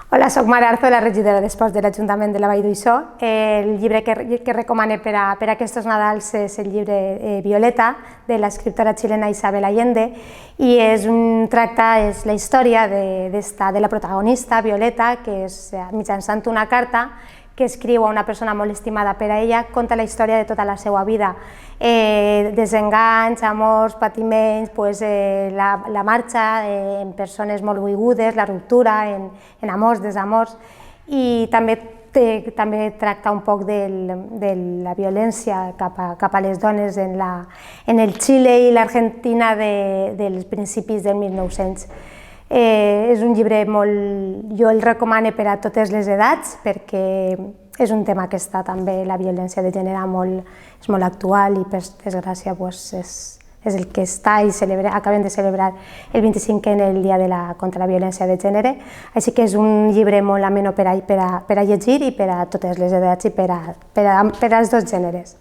Hola, soc Mara Arzo, la regidora d'Esports de l'Ajuntament de la Vall d'Uixó. El llibre que recomano per a aquests Nadals és el llibre Violeta, de l'escriptora xilena Isabel Allende, i és la història de la protagonista, Violeta, que és mitjançant una carta que escriu a una persona molt estimada per a ella, conta la història de tota la seva vida, desenganys, amors, patiments, la marxa en persones molt volgudes, la ruptura en amors, desamors, i també tracta un poc de la violència cap a les dones en el Xile i l'Argentina dels principis del 1900. És un llibre jo el recomano per a totes les edats perquè és un tema que està també, la violència de gènere, és molt actual i per desgràcia és el que està i acabem de celebrar el 25 en el Dia contra la Violència de Gènere, així que és un llibre molt ameno per a llegir i per a totes les edats i per als dos gèneres.